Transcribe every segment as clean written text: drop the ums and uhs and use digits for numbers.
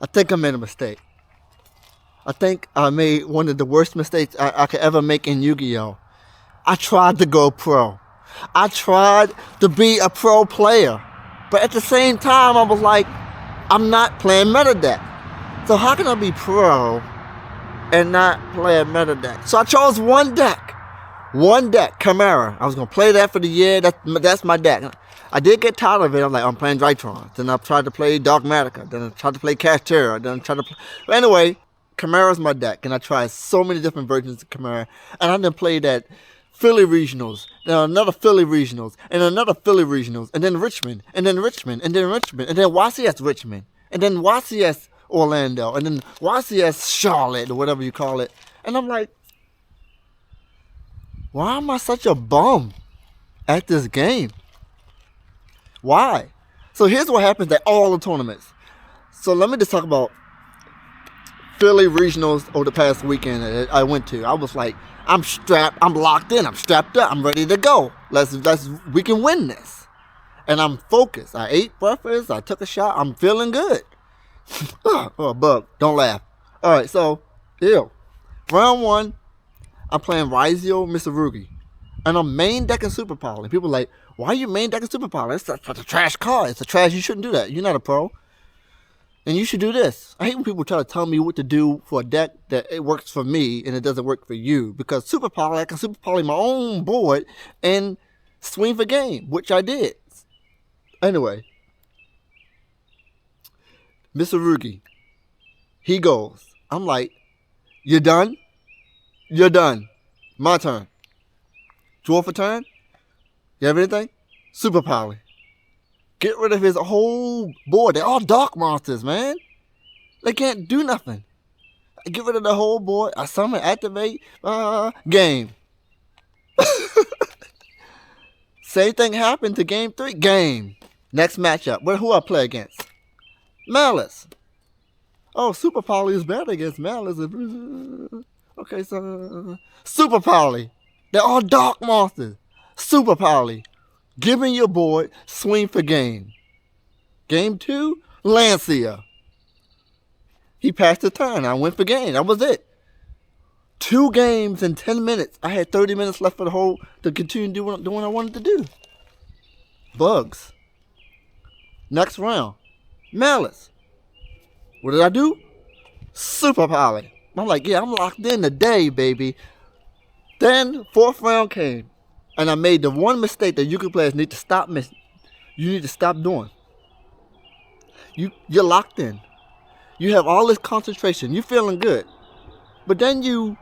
I think I made a mistake. I think I made one of the worst mistakes I could ever make in Yu-Gi-Oh! I tried to go pro. I tried to be a pro player. But at the same time, I was like, I'm not playing meta deck. So how can I be pro and not play a meta deck? So I chose one deck. One deck, Chimera. I was going to play that for the year. That's my deck. I did get tired of it. I'm like, I'm playing Drytron. Then I tried to play Dogmatica. Then I tried to play Castera. Then I tried to play... But anyway, Chimera's my deck. And I tried so many different versions of Chimera. And I done played at Philly Regionals. Then another Philly Regionals. And another Philly Regionals. And then Richmond. And then Richmond. And then Richmond. And then YCS Richmond. And then YCS Orlando. And then YCS Charlotte or whatever you call it. And I'm like, why am I such a bum at this game? Why? So here's what happens at all the tournaments. So let me just talk about Philly regionals over the past weekend that I went to. I was like, I'm strapped, I'm locked in, I'm strapped up, I'm ready to go. We can win this. And I'm focused. I ate breakfast, I took a shot, I'm feeling good. Oh, bug, don't laugh. All right, so, round one, I'm playing Yugioh Mitsurugi. And I'm main decking Super Poly. And people are like, why are you main decking Super Poly? It's such a trash card. It's a trash. You shouldn't do that. You're not a pro. And you should do this. I hate when people try to tell me what to do for a deck that it works for me and it doesn't work for you. Because Super Poly, I can Super Poly my own board and swing for game, which I did. Anyway. Mitsurugi. He goes. I'm like, you done? You're done. My turn. Draw for turn? You have anything? Super Poly. Get rid of his whole board. They're all dark monsters, man. They can't do nothing. I get rid of the whole board. I summon, activate, game. Same thing happened to game 3. Game. Next matchup. Who I play against? Malice. Oh, Super Poly is better against Malice. Okay, so Super Poly. They're all dark monsters. Super Poly. Give me your board. Swing for game. Game 2, Lancia. He passed the turn. I went for game. That was it. 2 games in 10 minutes. I had 30 minutes left for the whole to continue doing what I wanted to do. Bugs. Next round. Malice. What did I do? Super Poly. I'm like, yeah, I'm locked in today, baby. Then 4th round came, and I made the one mistake that Yu-Gi-Oh players need to stop missing. You need to stop doing. You're locked in. You have all this concentration. You're feeling good, but then you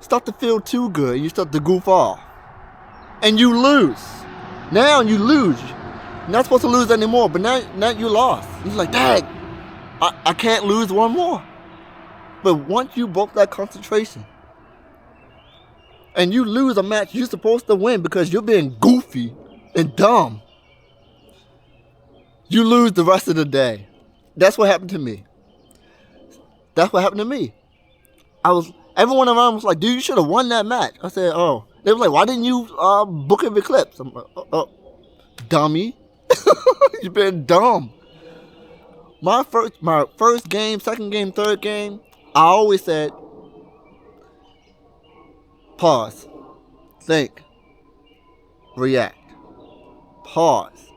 start to feel too good. You start to goof off, and you lose. Now you lose. You're not supposed to lose anymore, but now you lost. You're like, dang, I can't lose one more. But once you broke that concentration and you lose a match you're supposed to win because you're being goofy and dumb, you lose the rest of the day. That's what happened to me. That's what happened to me. Everyone around was like, dude, you should have won that match. I said, oh. They were like, why didn't you book an eclipse? I'm like, oh, dummy. You've been dumb. My first game, second game, third game, I always said, pause, think, react. Pause,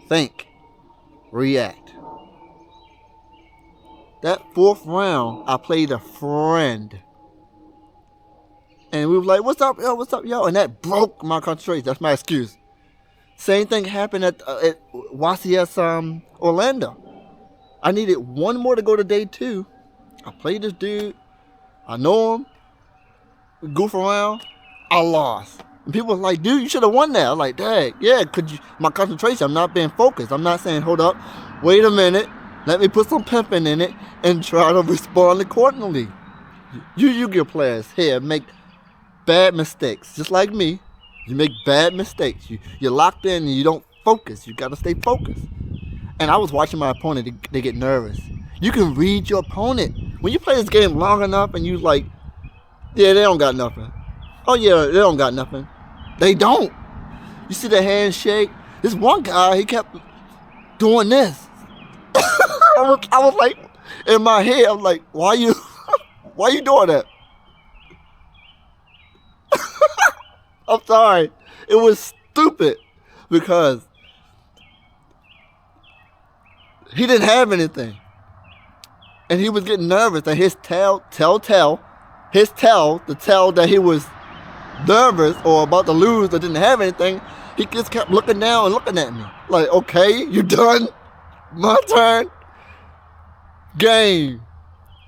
think, react. That 4th round, I played a friend. And we were like, what's up, yo, what's up, yo? And that broke my concentration. That's my excuse. Same thing happened at YCS Orlando. I needed one more to go to day 2. I played this dude. I know him. We goof around. I lost. And people was like, dude, you should have won that. I'm like, dang, yeah, my concentration, I'm not being focused. I'm not saying, hold up, wait a minute. Let me put some pimping in it and try to respond accordingly. You Yu-Gi-Oh players here make bad mistakes. Just like me. You make bad mistakes. You're locked in and you don't focus. You got to stay focused. And I was watching my opponent. They get nervous. You can read your opponent. When you play this game long enough and you like, yeah, they don't got nothing. Oh, yeah, they don't got nothing. They don't. You see the handshake? This one guy, he kept doing this. I was like, in my head, I'm like, why you doing that? I'm sorry. It was stupid because he didn't have anything. And he was getting nervous, and his the tell that he was nervous or about to lose or didn't have anything, he just kept looking down and looking at me. Like, okay, you done? My turn? Game.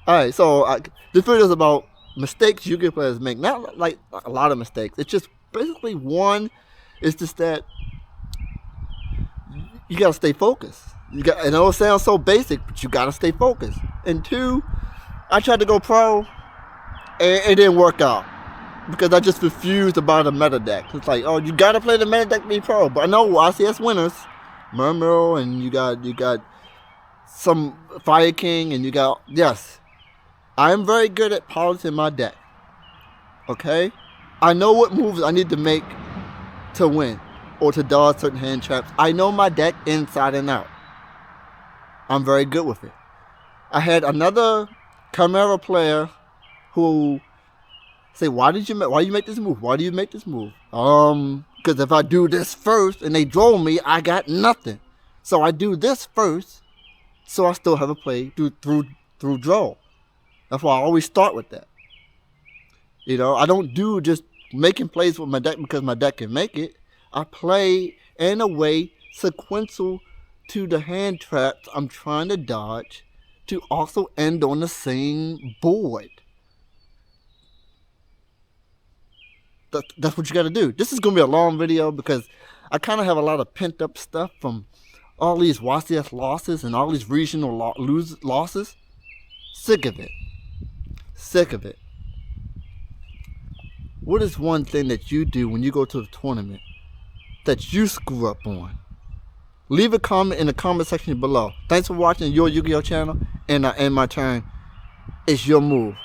Alright, so this video is about mistakes Yu-Gi-Oh players make. Not like a lot of mistakes. It's just basically one is just that you gotta stay focused. I know it sounds so basic, but you gotta stay focused. And two, I tried to go pro, and it didn't work out because I just refused to buy the meta deck. It's like, oh, you gotta play the meta deck to be pro. But I know ICS winners, Murmur, and you got some Fire King, and yes. I'm very good at polishing my deck. Okay? I know what moves I need to make to win or to dodge certain hand traps. I know my deck inside and out. I'm very good with it. I had another Chimera player who say, why you make this move? Why do you make this move? Because if I do this first and they draw me, I got nothing. So I do this first, so I still have a play through draw. That's why I always start with that. You know, I don't do just making plays with my deck because my deck can make it. I play in a way sequential to the hand traps I'm trying to dodge to also end on the same board. That's what you got to do. This is going to be a long video because I kind of have a lot of pent up stuff from all these YCS losses and all these regional losses. Sick of it. Sick of it. What is one thing that you do when you go to the tournament that you screw up on? Leave a comment in the comment section below. Thanks for watching your Yu-Gi-Oh channel, and my turn. It's your move.